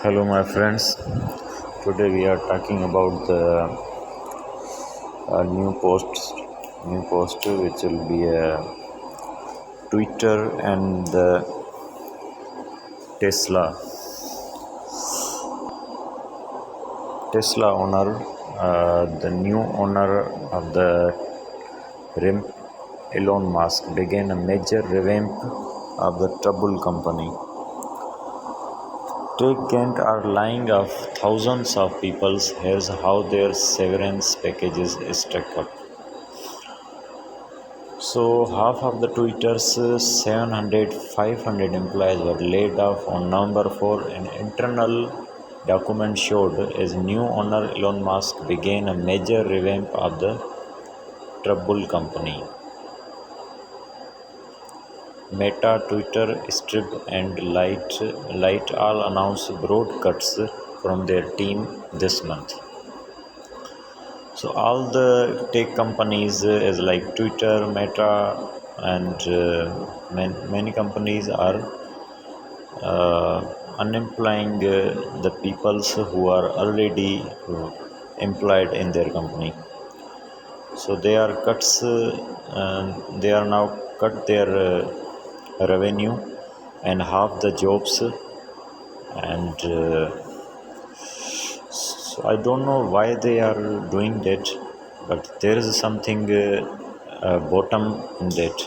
Hello, my friends. Today we are talking about the new post which will be Twitter and the Tesla. Tesla owner, the new owner of the RIM, Elon Musk, began a major revamp of the troubled company. Tech giants are laying off thousands of people. Here's how their severance packages stack up. So, half of the Twitter's 500 employees were laid off on November 4. An internal document showed as new owner Elon Musk began a major revamp of the troubled company. Meta, Twitter, Strip, and Light all announced broad cuts from their team this month. So all the tech companies, as like Twitter, Meta, and many companies are unemploying the peoples who are already employed in their company. So they are cuts. They are now cut their revenue and half the jobs, and so I don't know why they are doing that, but there is something bottom in that.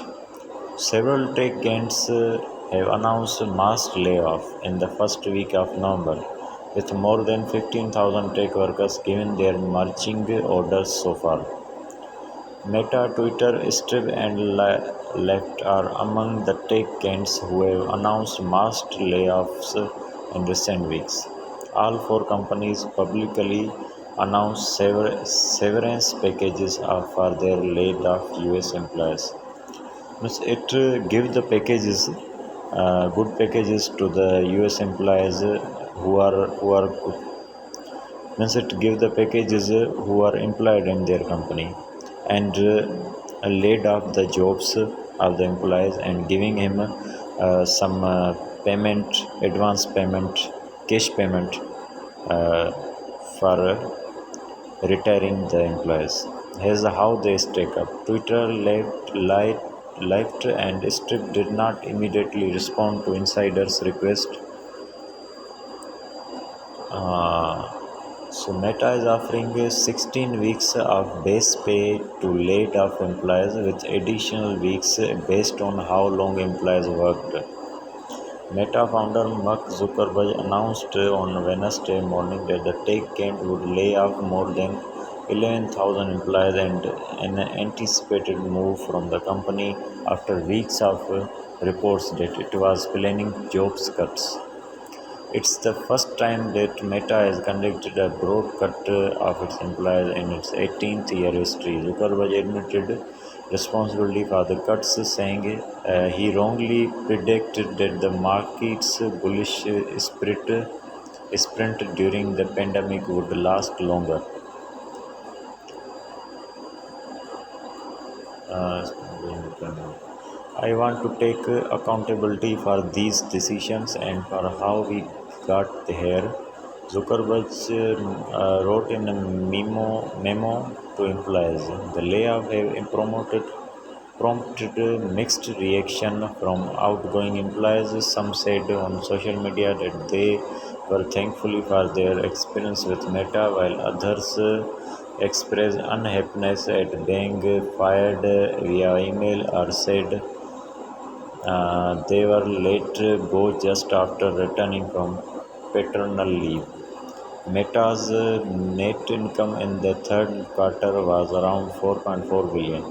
Several tech giants have announced mass layoff in the first week of November, with more than 15,000 tech workers given their marching orders so far. Meta, Twitter, Stripe, and Lyft are among the tech giants who have announced mass layoffs in recent weeks. All four companies publicly announced severance packages for their laid-off US employees. Means it gives the packages, good packages to the US employees who are good. Means it gives the packages who are employed in their company, and laid off the jobs of the employees and giving him some payment, advance payment, cash payment uh, for retiring the employees. Here's how they stack up. Twitter, Lyft, and Strip did not immediately respond to insiders' request. Uh, So Meta is offering 16 weeks of base pay to laid off employees with additional weeks based on how long employees worked. Meta founder Mark Zuckerberg announced on Wednesday morning that the tech giant would lay off more than 11,000 employees, and an anticipated move from the company after weeks of reports that it was planning jobs cuts. It's the first time that Meta has conducted a broad cut of its employees in its 18th year history. Zuckerberg admitted responsibility for the cuts, saying he wrongly predicted that the market's bullish sprint during the pandemic would last longer. Uh, I want to take accountability for these decisions and for how we got here. Zuckerberg wrote in a memo to employees. The layoff have prompted mixed reaction from outgoing employees. Some said on social media that they were thankful for their experience with Meta, while others expressed unhappiness at being fired via email or said they were let go just after returning from paternal leave. Meta's net income in the third quarter was around 4.4 billion,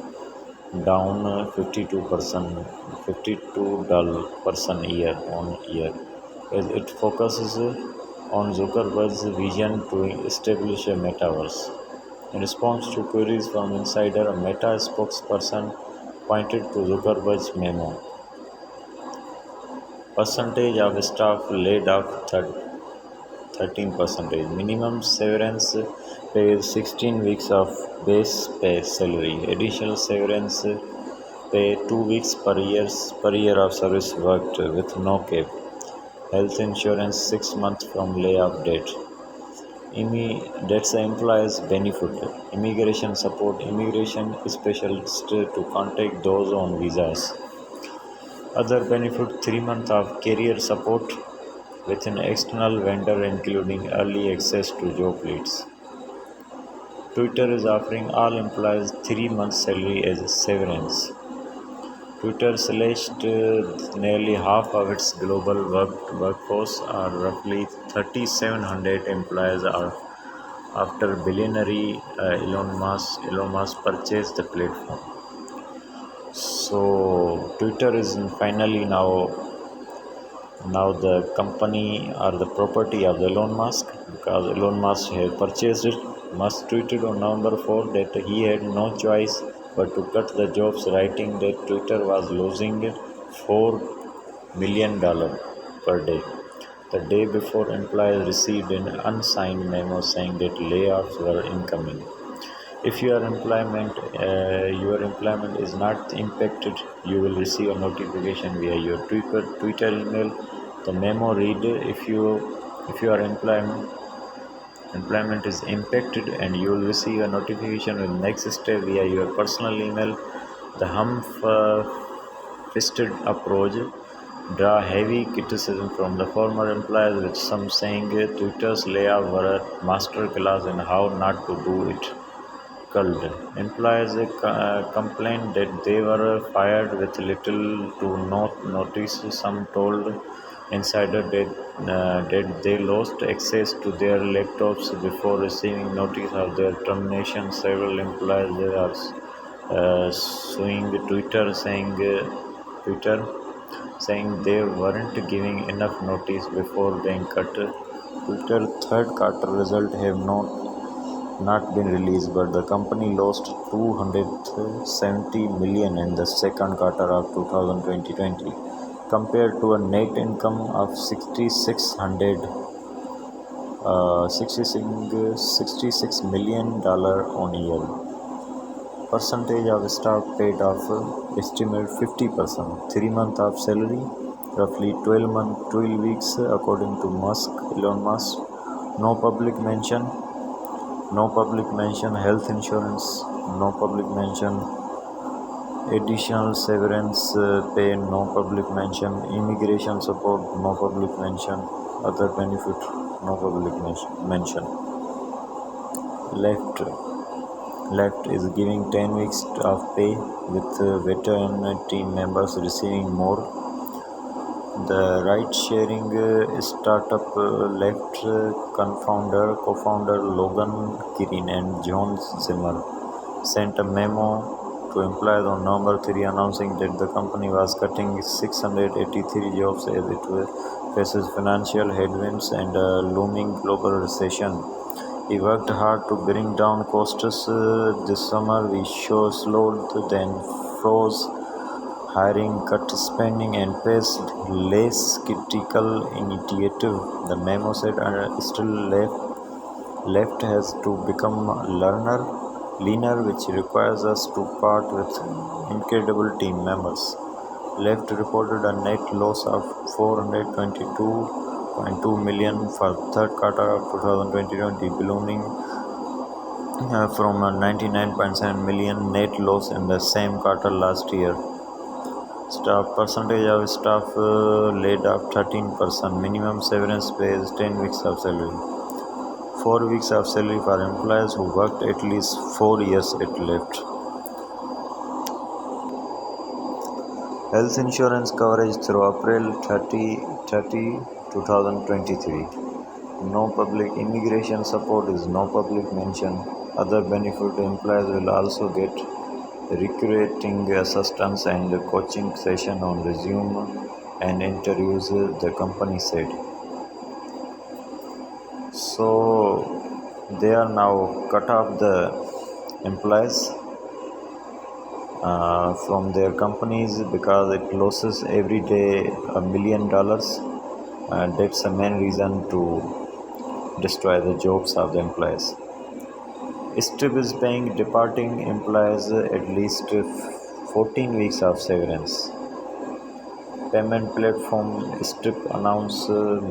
down 52% year on year, as it focuses on Zuckerberg's vision to establish a metaverse. In response to queries from insider, a Meta spokesperson pointed to Zuckerberg's memo. Percentage of staff laid off 13%. Minimum severance pay is 16 weeks of base pay salary. Additional severance pay 2 weeks per year of service worked with no cap. Health insurance 6 months from layoff date. That's the employer's benefit. Immigration support. Immigration specialist to contact those on visas. Other benefit 3 months of career support with an external vendor including early access to job leads. Twitter is offering all employees 3 months salary as a severance. Twitter slashed nearly half of its global workforce, or roughly 3,700 employees, are after billionaire Elon Musk purchased the platform. So Twitter is finally now the company or the property of Elon Musk, because Elon Musk had purchased it. Musk tweeted on November 4 that he had no choice but to cut the jobs, writing that Twitter was losing $4 million per day. The day before, employees received an unsigned memo saying that layoffs were incoming. If your employment is not impacted, you will receive a notification via your Twitter email. The memo read: if your employment is impacted, and you will receive a notification with next step via your personal email. The fisted approach draw heavy criticism from the former employees, with some saying Twitter's layoff were a masterclass in how not to do it. Culled. Employees complained that they were fired with little to no notice. Some told Insider that they lost access to their laptops before receiving notice of their termination. Several employees are suing Twitter, saying they weren't giving enough notice before being cut. Twitter third quarter result have not been released, but the company lost 270 million in the second quarter of 2020 compared to a net income of 66 million dollar on year. Percentage of staff paid off estimate 50%. 3 months of salary, roughly 12 weeks according to Elon Musk. No public mention. No public mention. Health insurance. No public mention. Additional severance pay. No public mention. Immigration support. No public mention. Other benefit. No public mention. Left is giving 10 weeks of pay, with veteran team members receiving more. The ride-sharing startup Left co-founder Logan Kirin and John Zimmer sent a memo to employees on November 3 announcing that the company was cutting 683 jobs as it faces financial headwinds and a looming global recession. We worked hard to bring down costs this summer. We slowed, then froze hiring, cut spending, and passed less critical initiative. The memo said still left has to become leaner, which requires us to part with incredible team members. Left reported a net loss of 422.2 million for third quarter of 2020, ballooning from a 99.7 million net loss in the same quarter last year. Percentage of staff laid off 13%. Minimum severance pay is 10 weeks of salary. 4 weeks of salary for employees who worked at least 4 years at Lyft. Health insurance coverage through April 30, 2023. No public immigration support is no public mention. Other benefit employees will also get recruiting assistance and coaching session on resume and interviews, the company said. So they are now cut off the employees from their companies because it loses every day $1 million. That's the main reason to destroy the jobs of the employees. Strip is paying departing employees at least 14 weeks of severance. payment platform Stripe announced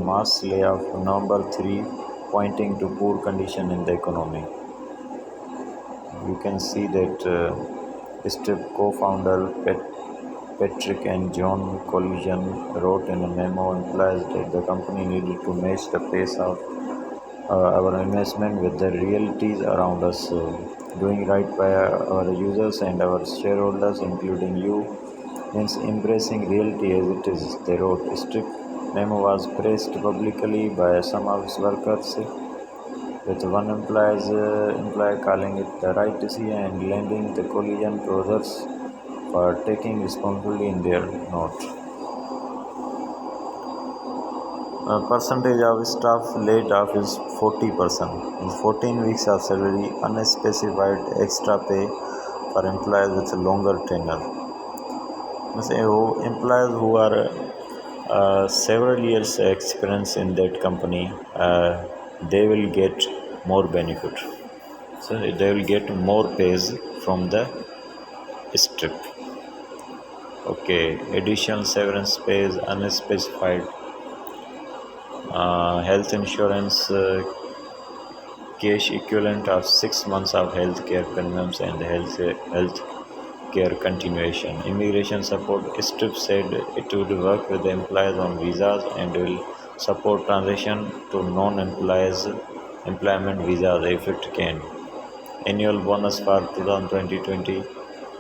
mass layoff November 3, pointing to poor condition in the economy. You can see that Stripe co-founder Patrick and John Collision wrote in a memo implies that the company needed to match the pace of our investment with the realities around us, doing right by our users and our shareholders, including you, means embracing reality as it is. They wrote. Strict memo was praised publicly by some of its workers, with one employee calling it the right decision and lending the collision to others for taking responsibility in their note. Percentage of staff laid off is 40%. In 14 weeks of salary, unspecified extra pay for employees with a longer tenure. Employees who are several years experience in that company, they will get more benefit. So they will get more pays from the strip. Okay, additional severance pays unspecified. Health insurance cash equivalent of 6 months of health care premiums and health care continuation. Immigration support. Strip said it would work with the employees on visas and will support transition to non-employees employment visas if it can. Annual bonus for 2020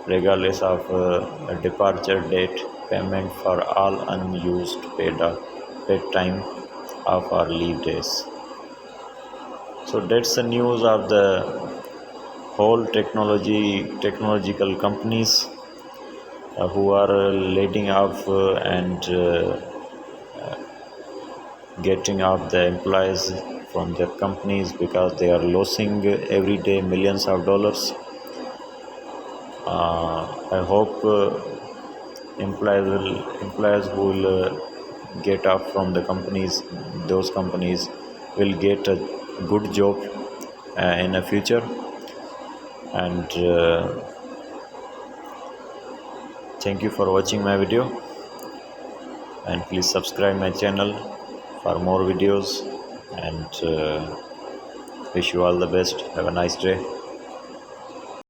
regardless of departure date, payment for all unused paid time of our leave days. So that's the news of the whole technological companies who are letting off and getting off the employees from their companies because they are losing every day millions of dollars. I hope employees who will get off from the companies, those companies will get a good job in the future. And thank you for watching my video, and please subscribe my channel for more videos, and wish you all the best. Have a nice day.